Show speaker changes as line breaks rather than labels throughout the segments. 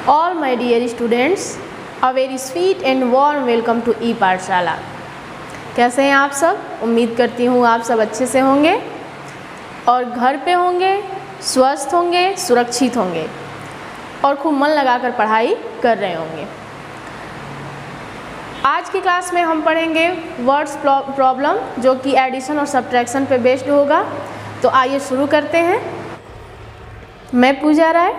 All my dear students, a very sweet and warm welcome to ई-पाठशाला। कैसे हैं आप सब? उम्मीद करती हूँ आप सब अच्छे से होंगे और घर पे होंगे, स्वस्थ होंगे, सुरक्षित होंगे और खूब मन लगाकर पढ़ाई कर रहे होंगे। आज की क्लास में हम पढ़ेंगे वर्ड्स प्रॉब्लम, जो कि एडिशन और सब्ट्रैक्शन पे बेस्ड होगा। तो आइए शुरू करते हैं। मैं पूजा राय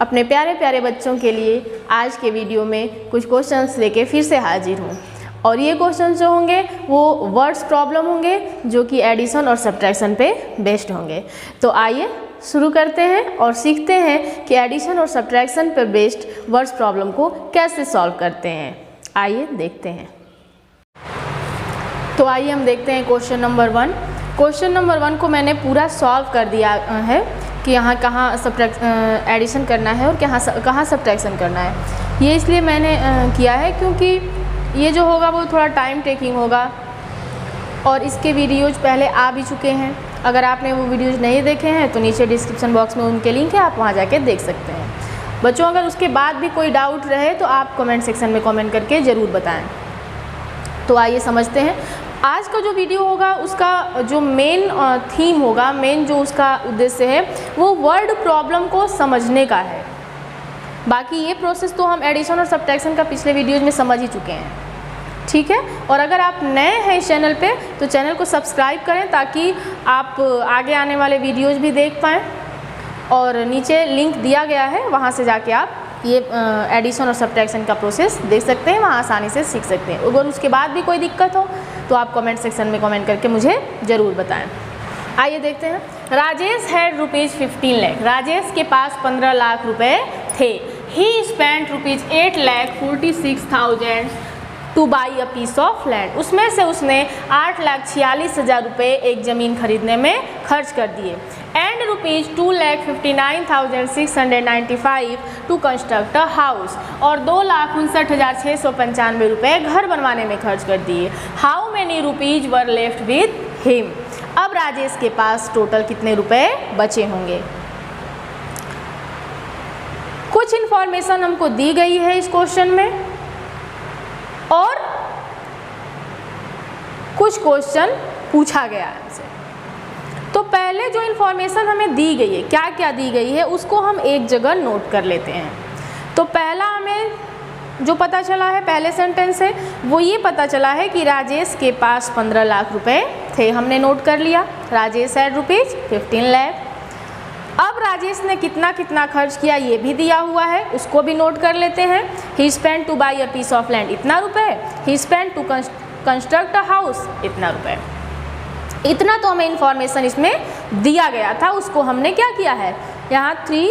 अपने प्यारे प्यारे बच्चों के लिए आज के वीडियो में कुछ क्वेश्चंस लेके फिर से हाजिर हूँ और ये क्वेश्चंस जो होंगे वो वर्ड्स प्रॉब्लम होंगे, जो कि एडिशन और सब्ट्रैक्शन पे बेस्ड होंगे। तो आइए शुरू करते हैं और सीखते हैं कि एडिशन और सब्ट्रैक्शन पे बेस्ड वर्ड्स प्रॉब्लम को कैसे सॉल्व करते हैं। आइए देखते हैं। तो आइए हम देखते हैं क्वेश्चन नंबर 1। क्वेश्चन नंबर 1 को मैंने पूरा सॉल्व कर दिया है कि यहाँ कहाँ एडिशन करना है और कहाँ सब्ट्रैक्शन करना है। ये इसलिए मैंने किया है क्योंकि ये जो होगा वो थोड़ा टाइम टेकिंग होगा और इसके वीडियोज़ पहले आ भी चुके हैं। अगर आपने वो वीडियोज़ नहीं देखे हैं तो नीचे डिस्क्रिप्शन बॉक्स में उनके लिंक है, आप वहाँ जाके देख सकते हैं। बच्चों, अगर उसके बाद भी कोई डाउट रहे तो आप कमेंट सेक्शन में कमेंट करके ज़रूर बताएं। तो आइए समझते हैं। आज का जो वीडियो होगा उसका जो मेन थीम होगा, मेन जो उसका उद्देश्य है वो वर्ड प्रॉब्लम को समझने का है। बाकी ये प्रोसेस तो हम एडिशन और सब्ट्रैक्शन का पिछले वीडियोज़ में समझ ही चुके हैं, ठीक है। और अगर आप नए हैं इस चैनल पे तो चैनल को सब्सक्राइब करें ताकि आप आगे आने वाले वीडियोज़ भी देख पाएँ। और नीचे लिंक दिया गया है, वहाँ से जाके आप ये एडिशन और सब्ट्रैक्शन का प्रोसेस देख सकते हैं, वहाँ आसानी से सीख सकते हैं। अगर उसके बाद भी कोई दिक्कत हो तो आप कमेंट सेक्शन में कमेंट करके मुझे ज़रूर बताएं। आइए देखते हैं। राजेश हैड ₹15 लाख। राजेश के पास 15 लाख रुपए थे। He spent ₹8,46,000 to buy a piece of land. उसमें से उसने 8,46,000 रुपये एक ज़मीन खरीदने में खर्च कर दिए। And ₹2,59,695 to construct a house. और 2,59,695 रुपये घर बनवाने में खर्च कर दिए। How many rupees were left with him. अब राजेश के पास टोटल कितने रुपए बचे होंगे। कुछ इन्फॉर्मेशन हमको दी गई है इस क्वेश्चन में और कुछ क्वेश्चन पूछा गया है हमसे। तो पहले जो इन्फॉर्मेशन हमें दी गई है, क्या क्या दी गई है, उसको हम एक जगह नोट कर लेते हैं। तो पहला हमें जो पता चला है पहले सेंटेंस से, वो ये पता चला है कि राजेश के पास 15 लाख रुपए थे। हमने नोट कर लिया, राजेश हैड ₹15 लाख। अब राजेश ने कितना कितना खर्च किया ये भी दिया हुआ है, उसको भी नोट कर लेते हैं। He spent to buy a piece of land, इतना रुपए। He spent to construct a house, इतना रुपए। इतना तो हमें इंफॉर्मेशन इसमें दिया गया था, उसको हमने क्या किया है, यहाँ 3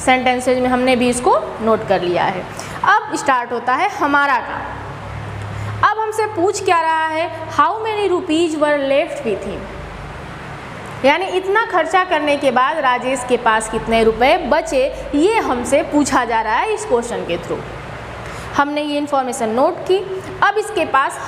सेंटेंसेज में हमने भी इसको नोट कर लिया है। अब स्टार्ट होता है हमारा काम। अब हमसे पूछ क्या रहा है, how many rupees were left with him, यानी इतना खर्चा करने के बाद राजेश के पास कितने रुपए बचे, ये हमसे पूछा जा रहा है इस क्वेश्चन के थ्रू। हमने ये इन्फॉर्मेशन नोट की। अब इसके पास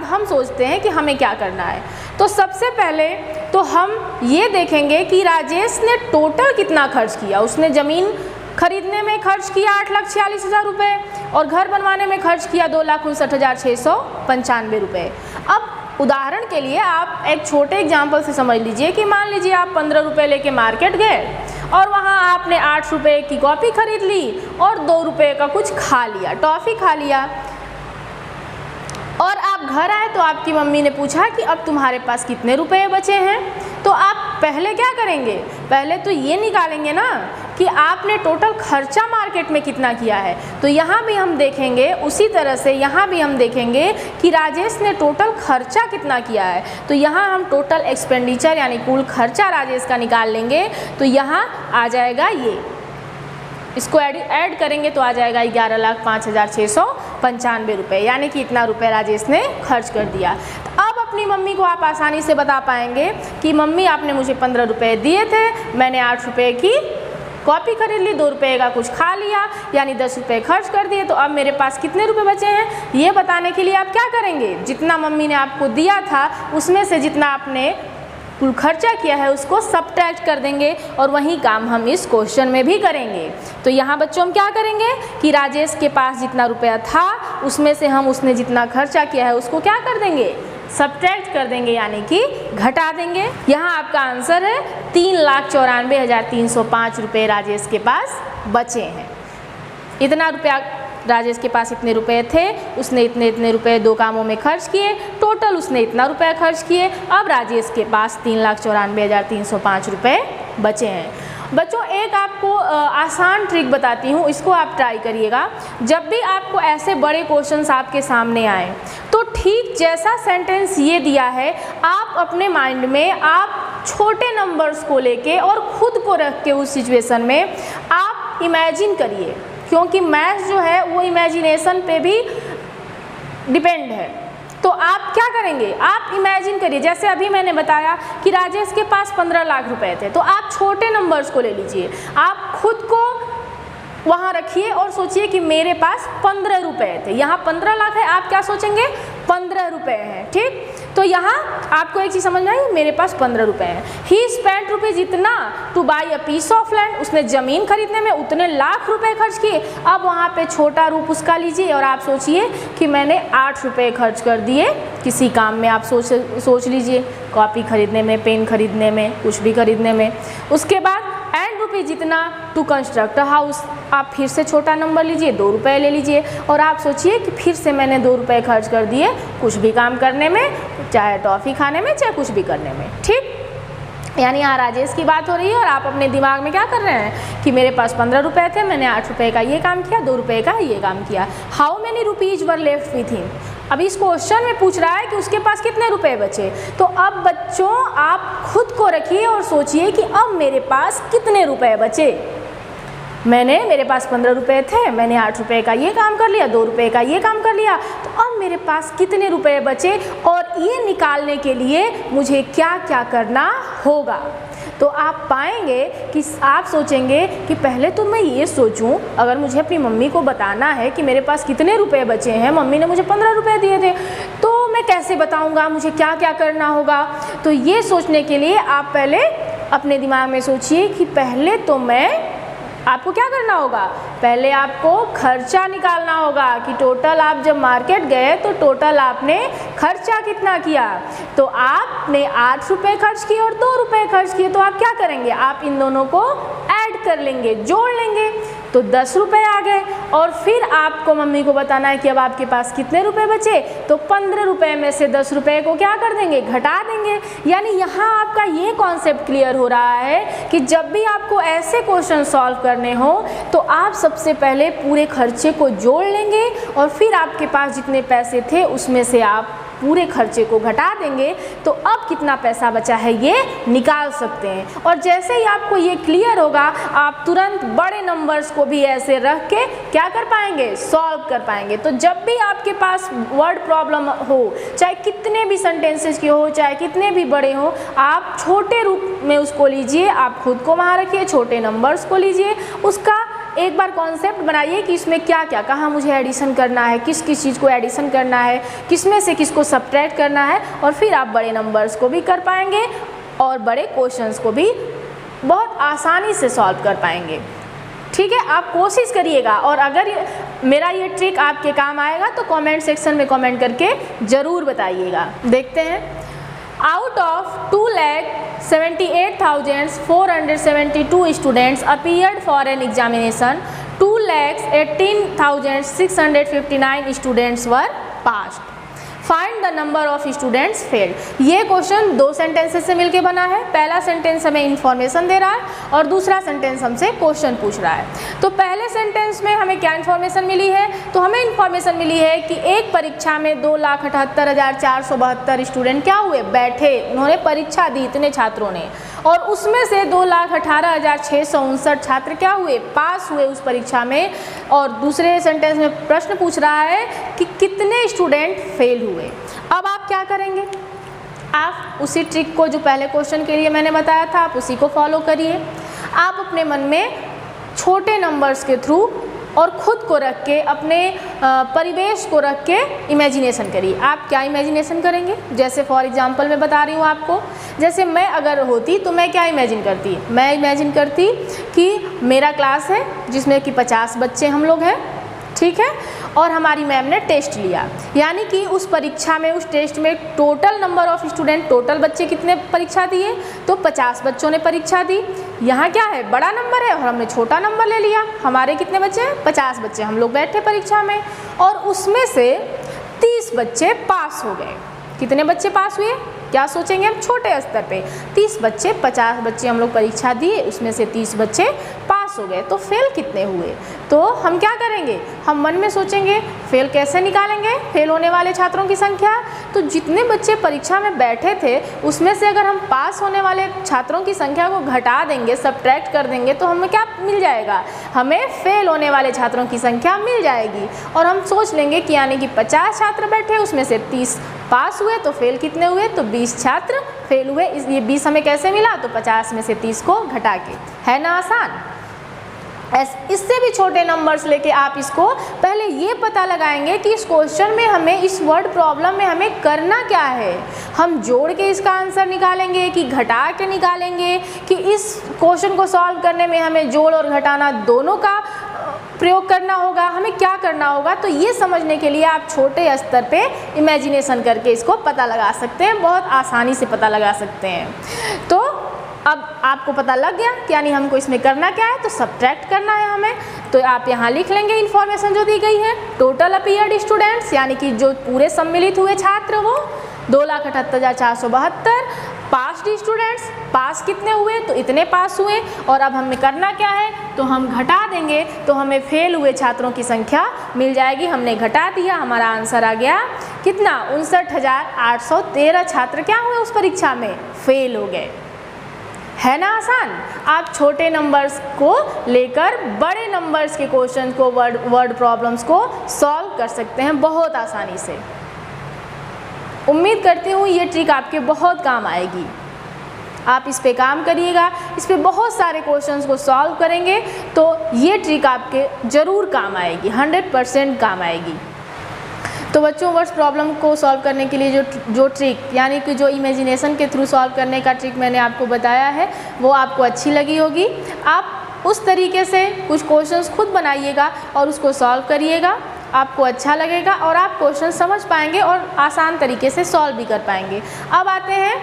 हम सोचते हैं कि हमें क्या करना है। तो सबसे पहले तो हम ये देखेंगे कि राजेश ने टोटल कितना खर्च किया। उसने ज़मीन खरीदने में खर्च किया 8,46,000 रुपये और घर बनवाने में खर्च किया 2,59,695 रुपये। अब उदाहरण के लिए आप एक छोटे एग्जाम्पल से समझ लीजिए कि मान लीजिए आप 15 रुपये लेके मार्केट गए और वहाँ आपने 8 रुपये की कॉफ़ी खरीद ली और 2 रुपये का कुछ खा लिया, टॉफ़ी खा लिया। और आप घर आए तो आपकी मम्मी ने पूछा कि अब तुम्हारे पास कितने रुपए बचे हैं। तो आप पहले क्या करेंगे, पहले तो ये निकालेंगे ना कि आपने टोटल खर्चा मार्केट में कितना किया है। तो यहाँ भी हम देखेंगे, उसी तरह से यहाँ भी हम देखेंगे कि राजेश ने टोटल खर्चा कितना किया है। तो यहाँ हम टोटल एक्सपेंडिचर यानी कुल खर्चा राजेश का निकाल लेंगे। तो यहाँ आ जाएगा ये, इसको ऐड करेंगे तो आ जाएगा 11,05,695 रुपये, यानी कि इतना रुपये राजेश ने खर्च कर दिया। तो अब अपनी मम्मी को आप आसानी से बता पाएंगे कि मम्मी आपने मुझे 15 रुपये दिए थे, मैंने 8 रुपये की कॉपी खरीद ली, 2 रुपये का कुछ खा लिया, यानी 10 रुपये खर्च कर दिए। तो अब मेरे पास कितने रुपये बचे हैं, ये बताने के लिए आप क्या करेंगे, जितना मम्मी ने आपको दिया था उसमें से जितना आपने कुल खर्चा किया है उसको सब्ट्रैक्ट कर देंगे और वही काम हम इस क्वेश्चन में भी करेंगे। तो यहाँ बच्चों हम क्या करेंगे कि राजेश के पास जितना रुपया था उसमें से हम उसने जितना खर्चा किया है उसको क्या कर देंगे, सब्ट्रैक्ट कर देंगे, यानी कि घटा देंगे। यहाँ आपका आंसर है 3,94,305 रुपये राजेश के पास बचे हैं। इतना रुपया राजेश के पास इतने रुपए थे, उसने इतने रुपए 2 कामों में खर्च किए, टोटल उसने इतना रुपया खर्च किए। अब राजेश के पास 3,94,305 रुपये बचे हैं। बच्चों एक आपको आसान ट्रिक बताती हूँ, इसको आप ट्राई करिएगा। जब भी आपको ऐसे बड़े क्वेश्चंस आपके सामने आए तो ठीक जैसा सेंटेंस ये दिया है आप अपने माइंड में आप छोटे नंबर्स को लेके और खुद को रख के उस सिचुएशन में आप इमेजिन करिए, क्योंकि मैथ्स जो है वो इमेजिनेशन पे भी डिपेंड है। तो आप क्या करेंगे, आप इमेजिन करिए, जैसे अभी मैंने बताया कि राजेश के पास 15 लाख रुपए थे, तो आप छोटे नंबर्स को ले लीजिए, आप खुद को वहाँ रखिए और सोचिए कि मेरे पास 15 रुपए थे। यहाँ 15 लाख है, आप क्या सोचेंगे 15 रुपए हैं, ठीक। तो यहाँ आपको एक चीज़ समझ में आई, मेरे पास 15 रुपए हैं। ही स्पेंट रुपीज़ इतना to buy a piece of land, उसने ज़मीन खरीदने में उतने लाख रुपए खर्च किए। अब वहाँ पे छोटा रूप उसका लीजिए और आप सोचिए कि मैंने 8 रुपये खर्च कर दिए किसी काम में। आप सोच लीजिए, कॉपी खरीदने में, पेन खरीदने में, कुछ भी खरीदने में। उसके बाद एंड रुपीज़ जितना टू कंस्ट्रक्ट हाउस, आप फिर से छोटा नंबर लीजिए, 2 रुपये ले लीजिए और आप सोचिए कि फिर से मैंने 2 रुपये खर्च कर दिए कुछ भी काम करने में, चाहे टॉफ़ी खाने में, चाहे कुछ भी करने में, ठीक। यानी यहाँ राजेश की बात हो रही है और आप अपने दिमाग में क्या कर रहे हैं कि मेरे पास 15 रुपये थे, मैंने 8 रुपये का ये काम किया, 2 रुपये का ये काम किया। How many rupees were left with him. अब इस क्वेश्चन में पूछ रहा है कि उसके पास कितने रुपए बचे। तो अब बच्चों आप खुद को रखिए और सोचिए कि अब मेरे पास कितने रुपए बचे। मेरे पास 15 रुपये थे, मैंने 8 रुपये का ये काम कर लिया, 2 रुपये का ये काम कर लिया, तो अब मेरे पास कितने रुपए बचे और ये निकालने के लिए मुझे क्या क्या करना होगा। तो आप पाएंगे कि आप सोचेंगे कि पहले तो मैं ये सोचूं, अगर मुझे अपनी मम्मी को बताना है कि मेरे पास कितने रुपए बचे हैं, मम्मी ने मुझे 15 रुपये दिए थे, तो मैं कैसे बताऊंगा, मुझे क्या क्या करना होगा। तो ये सोचने के लिए आप पहले अपने दिमाग में सोचिए कि पहले तो आपको क्या करना होगा, पहले आपको खर्चा निकालना होगा कि टोटल आप जब मार्केट गए तो टोटल आपने खर्चा कितना किया। तो आपने 8 रुपये खर्च किए और 2 रुपये खर्च किए, तो आप क्या करेंगे, आप इन दोनों को ऐड कर लेंगे, जोड़ लेंगे, तो 10 रुपये आ गए। और फिर आपको मम्मी को बताना है कि अब आपके पास कितने रुपए बचे, तो 15 रुपये में से 10 रुपये को क्या कर देंगे, घटा देंगे। यानी यहाँ आपका ये कॉन्सेप्ट क्लियर हो रहा है कि जब भी आपको ऐसे क्वेश्चन सॉल्व करने हो तो आप सबसे पहले पूरे खर्चे को जोड़ लेंगे और फिर आपके पास जितने पैसे थे उसमें से आप पूरे खर्चे को घटा देंगे, तो अब कितना पैसा बचा है ये निकाल सकते हैं। और जैसे ही आपको ये क्लियर होगा आप तुरंत बड़े नंबर्स को भी ऐसे रख के क्या कर पाएंगे, सॉल्व कर पाएंगे। तो जब भी आपके पास वर्ड प्रॉब्लम हो, चाहे कितने भी सेंटेंसेस की हो, चाहे कितने भी बड़े हो, आप छोटे रूप में उसको लीजिए, आप खुद को वहाँ रखिए, छोटे नंबर्स को लीजिए, उसका एक बार कॉन्सेप्ट बनाइए कि इसमें क्या क्या, कहाँ मुझे एडिशन करना है, किस किस चीज़ को एडिशन करना है, किस में से किसको सब्ट्रैक्ट करना है, और फिर आप बड़े नंबर्स को भी कर पाएंगे और बड़े क्वेश्चंस को भी बहुत आसानी से सॉल्व कर पाएंगे। ठीक है, आप कोशिश करिएगा और अगर मेरा ये ट्रिक आपके काम आएगा तो कमेंट सेक्शन में कमेंट करके ज़रूर बताइएगा। देखते हैं, out of 2,78,472 students appeared for an examination, 2,18,659 students were passed. Find the number of students failed. ये क्वेश्चन 2 सेंटेंसेस से मिलके बना है। पहला सेंटेंस हमें इन्फॉर्मेशन दे रहा है और दूसरा सेंटेंस हमसे क्वेश्चन पूछ रहा है। तो पहले सेंटेंस में हमें क्या इन्फॉर्मेशन मिली है, तो हमें इन्फॉर्मेशन मिली है कि एक परीक्षा में 2,78,472 स्टूडेंट क्या हुए, बैठे, उन्होंने परीक्षा दी, इतने छात्रों ने, और उसमें से 2,18,659 छात्र क्या हुए, पास हुए उस परीक्षा में। और दूसरे सेंटेंस में प्रश्न पूछ रहा है कि कितने स्टूडेंट फेल हुए। अब आप क्या करेंगे, आप उसी ट्रिक को जो पहले क्वेश्चन के लिए मैंने बताया था, आप उसी को फॉलो करिए। आप अपने मन में छोटे नंबर्स के थ्रू और ख़ुद को रख के, अपने परिवेश को रख के इमेजिनेशन करिए। आप क्या इमेजिनेशन करेंगे? जैसे फॉर एग्जांपल मैं बता रही हूँ आपको, जैसे मैं अगर होती तो मैं क्या इमेजिन करती? मैं इमेजिन करती कि मेरा क्लास है जिसमें कि 50 बच्चे हम लोग हैं, ठीक है, और हमारी मैम ने टेस्ट लिया, यानी कि उस परीक्षा में, उस टेस्ट में total number of student, total बच्चे कितने परीक्षा दिए? तो 50 बच्चों ने परीक्षा दी। यहाँ क्या है, बड़ा नंबर है और हमने छोटा नंबर ले लिया। हमारे कितने बच्चे? 50 बच्चे हम लोग बैठे परीक्षा में, और उसमें से 30 बच्चे पास हो गए। कितने बच्चे पास हुए? क्या सोचेंगे हम? छोटे स्तर पे 30 बच्चे, 50 बच्चे हम लोग परीक्षा दिए, उसमें से 30 बच्चे पास हो गए। तो फेल कितने हुए? तो हम क्या करेंगे? हम मन में सोचेंगे फेल कैसे निकालेंगे, फेल होने वाले छात्रों की संख्या। तो जितने बच्चे परीक्षा में बैठे थे उसमें से अगर हम पास होने वाले छात्रों की संख्या को घटा देंगे, सब्ट्रैक्ट कर देंगे, तो हमें क्या मिल जाएगा? हमें फेल होने वाले छात्रों की संख्या मिल जाएगी। और हम सोच लेंगे कि यानी कि 50 छात्र बैठे, उसमें से 30 पास हुए, तो फेल कितने हुए? तो 20 छात्र फेल हुए। ये 20 हमें कैसे मिला? तो 50 में से 30 को घटा के। है ना आसान? इससे भी छोटे नंबर्स लेके आप इसको पहले ये पता लगाएंगे कि इस क्वेश्चन में हमें, इस वर्ड प्रॉब्लम में हमें करना क्या है। हम जोड़ के इसका आंसर निकालेंगे कि घटा के निकालेंगे, कि इस क्वेश्चन को सॉल्व करने में हमें जोड़ और घटाना दोनों का प्रयोग करना होगा, हमें क्या करना होगा। तो ये समझने के लिए आप छोटे स्तर पे इमेजिनेशन करके इसको पता लगा सकते हैं, बहुत आसानी से पता लगा सकते हैं। तो अब आपको पता लग गया कि यानी हमको इसमें करना क्या है, तो सब्ट्रैक्ट करना है हमें। तो आप यहाँ लिख लेंगे इन्फॉर्मेशन जो दी गई है। टोटल अपीयर्ड स्टूडेंट्स, यानी कि जो पूरे सम्मिलित हुए छात्र वो 2,78,472। पास्ड स्टूडेंट्स, पास कितने हुए? तो इतने पास हुए। और अब हमें करना क्या है? तो हम घटा देंगे, तो हमें फेल हुए छात्रों की संख्या मिल जाएगी। हमने घटा दिया, हमारा आंसर आ गया कितना? 59,813 छात्र क्या हुए उस परीक्षा में? फेल हो गए। है ना आसान? आप छोटे नंबर्स को लेकर बड़े नंबर्स के क्वेश्चन को, वर्ड प्रॉब्लम्स को सॉल्व कर सकते हैं बहुत आसानी से। उम्मीद करती हूँ ये ट्रिक आपके बहुत काम आएगी। आप इस पे काम करिएगा, इस पे बहुत सारे क्वेश्चंस को सॉल्व करेंगे तो ये ट्रिक आपके ज़रूर काम आएगी, 100% काम आएगी। तो बच्चों, वर्ड्स प्रॉब्लम को सॉल्व करने के लिए जो ट्रिक, यानी कि जो इमेजिनेशन के थ्रू सॉल्व करने का ट्रिक मैंने आपको बताया है, वो आपको अच्छी लगी होगी। आप उस तरीके से कुछ क्वेश्चंस खुद बनाइएगा और उसको सॉल्व करिएगा, आपको अच्छा लगेगा और आप क्वेश्चन समझ पाएंगे और आसान तरीके से सॉल्व भी कर पाएंगे। अब आते हैं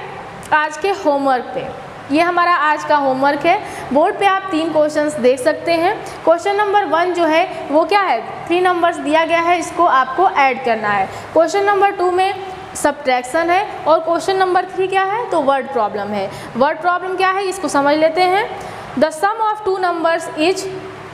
आज के होमवर्क पे। ये हमारा आज का होमवर्क है। बोर्ड पे आप 3 क्वेश्चंस देख सकते हैं। क्वेश्चन नंबर 1 जो है वो क्या है? 3 नंबर्स दिया गया है, इसको आपको ऐड करना है। क्वेश्चन नंबर 2 में सब्ट्रैक्शन है और क्वेश्चन नंबर 3 क्या है? तो वर्ड प्रॉब्लम है। वर्ड प्रॉब्लम क्या है इसको समझ लेते हैं। The sum of 2 numbers is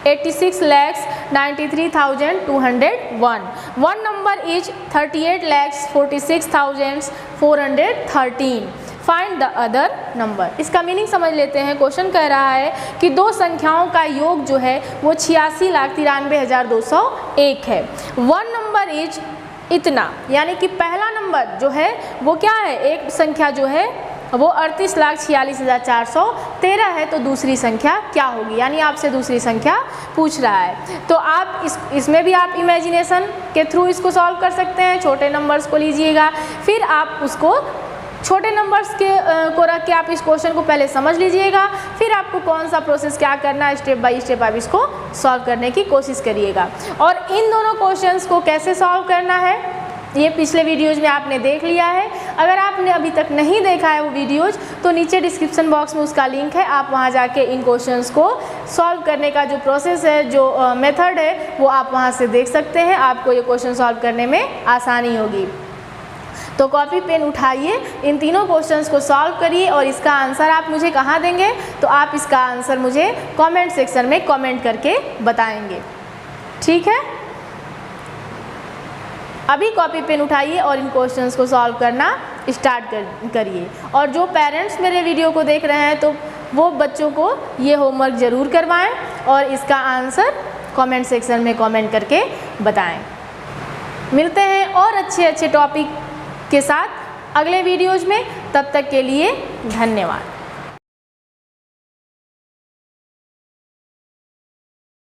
86,93,201. One number is 38,46,413. Find the other number. इसका मीनिंग समझ लेते हैं। क्वेश्चन कह रहा है कि 2 संख्याओं का योग जो है वो 86,93,201 है। वन नंबर इज इतना, यानी कि पहला नंबर जो है वो क्या है? एक संख्या जो है वो 38,46,413 है, तो दूसरी संख्या क्या होगी? यानी आपसे दूसरी संख्या पूछ रहा है। तो आप इसमें भी आप इमेजिनेशन के थ्रू इसको सॉल्व कर सकते हैं। छोटे नंबर्स को लीजिएगा, फिर आप उसको छोटे नंबर्स को रख के आप इस क्वेश्चन को पहले समझ लीजिएगा, फिर आपको कौन सा प्रोसेस क्या करना है, स्टेप बाय स्टेप आप इसको सॉल्व करने की कोशिश करिएगा। और इन दोनों क्वेश्चंस को कैसे सॉल्व करना है ये पिछले वीडियोज़ में आपने देख लिया है। अगर आपने अभी तक नहीं देखा है वो वीडियोज़, तो नीचे डिस्क्रिप्शन बॉक्स में उसका लिंक है, आप वहाँ जाके इन क्वेश्चंस को सॉल्व करने का जो प्रोसेस है, जो मेथड है, वो आप वहाँ से देख सकते हैं। आपको ये क्वेश्चन सॉल्व करने में आसानी होगी। तो कॉपी पेन उठाइए, इन तीनों क्वेश्चंस को सॉल्व करिए और इसका आंसर आप मुझे कहाँ देंगे? तो आप इसका आंसर मुझे कमेंट सेक्शन में कमेंट करके बताएंगे, ठीक है? अभी कॉपी पेन उठाइए और इन क्वेश्चंस को सॉल्व करना स्टार्ट करिए। और जो पेरेंट्स मेरे वीडियो को देख रहे हैं तो वो बच्चों को ये होमवर्क ज़रूर करवाएं और इसका आंसर कमेंट सेक्शन में कमेंट करके बताएं। मिलते हैं और अच्छे टॉपिक के साथ अगले वीडियोज़ में। तब तक के लिए धन्यवाद।